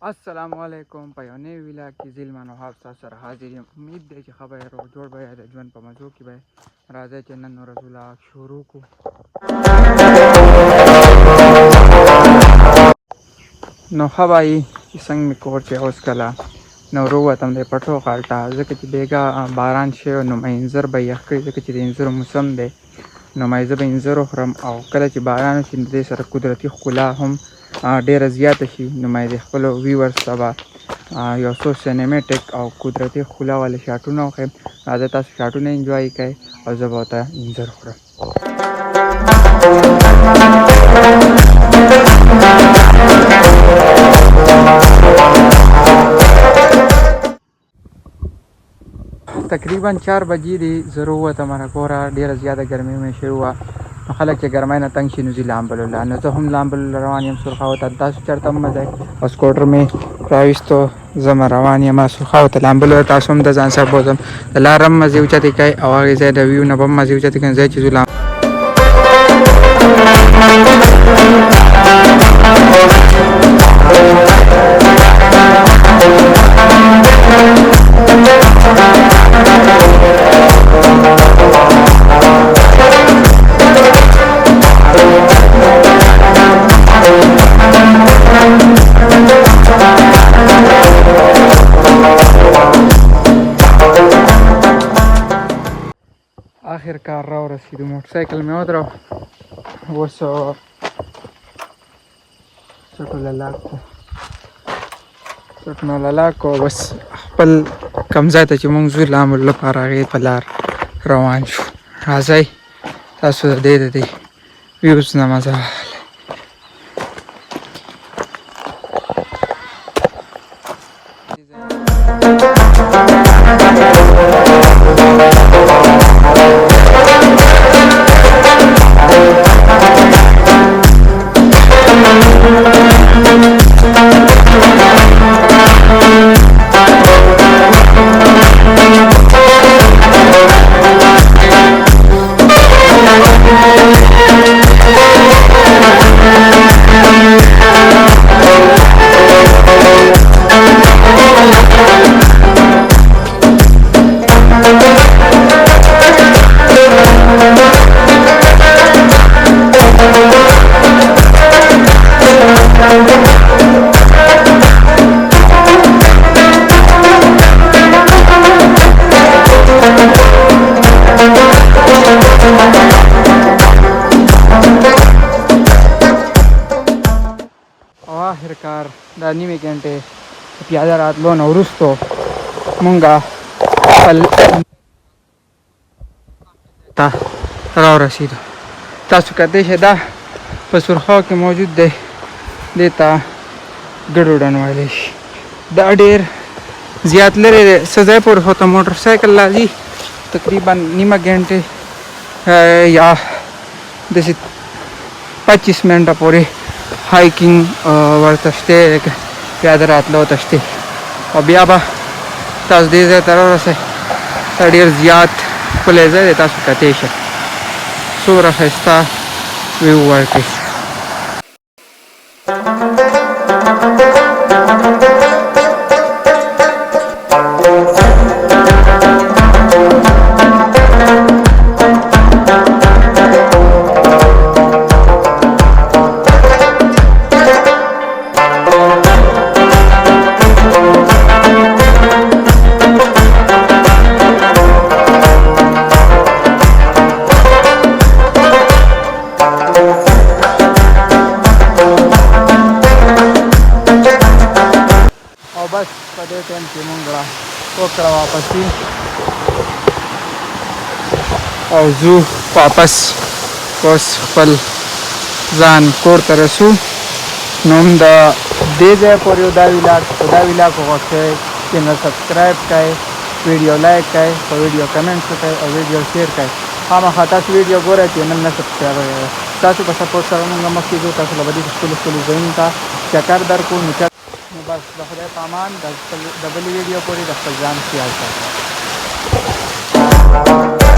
السلام علیکم په یو نوي ویلاګ کې زه ایلمان وهاب ستاسو سره حاضر یم. امید دی چې ښه به یې روغ جوړ به یې د ژوند په مزو کې به یې. راځئ چې نن ورځ ویلاګ شروع کړو. نو ښه وایي چې څنګه مې کور چې اوس کله نو وروتم د پټو غالټه ځکه چې بېګا باران شوی نو مې انځر به یخ کړي ځکه چې د انځرو موسم دی نو مې زه به انځر وخورم او کله چې باران وشي نو دې سره قدرتي ښکلا هم ډیره زیاته شي نو مې د خپلو ویورز ته به یو څو سینیمیټک او قدرتي ښکلا والے شاټونه وښیم. راځئ تاسو شاټونه انجوای کړئ او زه به ورته انځر خورم. تقریبا 4 بجې دي زه راووتم له کوره. ډېره زیاته ګرمي مې شوې وه نو خلک چې ګرمۍ نه تنګ شي نو ځي لامبلو له نو زه هم لامبلو له روان یم سرخاو ته. تاسو چېرته هم مه ځئ. او سکوټر مې راویستو زه روان یم سرخاو ته لامبلو ته. تاسو هم د ځان سره بوځم د لاره هم مزې اوچتې کوئ او هغې ځای د ویو نه به هم مزې اوچتې کوئ ځای چې ځو آخر کار را ورسېدو. موټرسایکل مې ودرو اوس سټنولالا کو بس خپل کوم ځای ته چې موږ ځو لامبلو لپاره هغې په لار روان شو. راځئ تاسو د دې ویوز نه مزه واخلئ. آخر کار دا نیمې ګنټې پیاده راتلو نه وروستو مونږ خپل ته راورسېدو. تاسو کتلی شئ دا په سرخاو کې موجود دی. دې ته ګډوډن ویلی شي. دا ډېر زیات لرې دی څه ځای پورې خو ته موټرسایکل راځي تقریبا نیمه ګنټې یا داسې 25 منټه پورې هایکینګ ورته شته پیاده راتلو ته شته او بیا به تاسو دې ځای ته راورسئ. دا ډېر زیات ښکلی ځای دی. تاسو کتلی شئ څومره ښایسته ویو ورکوي. بس په دې ټایم کې مونږ وکړه واپسي او ځو واپس اوس خپل ځان کور ته رسو. نو هم د دې ځای پورې دا ویلاګ وغوښتئ چینل سبسکرایب کړئ، ویډیو لایک کړئ، په ویډیو کمنټ وکړئ او ویډیو شیر کړئ. خامخا تاسو ویډیو ګورئ چینل نه سبسکرایب کړئ. تاسو په سپورټ سره مونږ مخکې ځو. تاسو له به دې ښکلو ځایونو ته چکر درکړو. نو بس د خدای په امان د بلې ویډیو پورې د خپل ځان خیال ساتئ.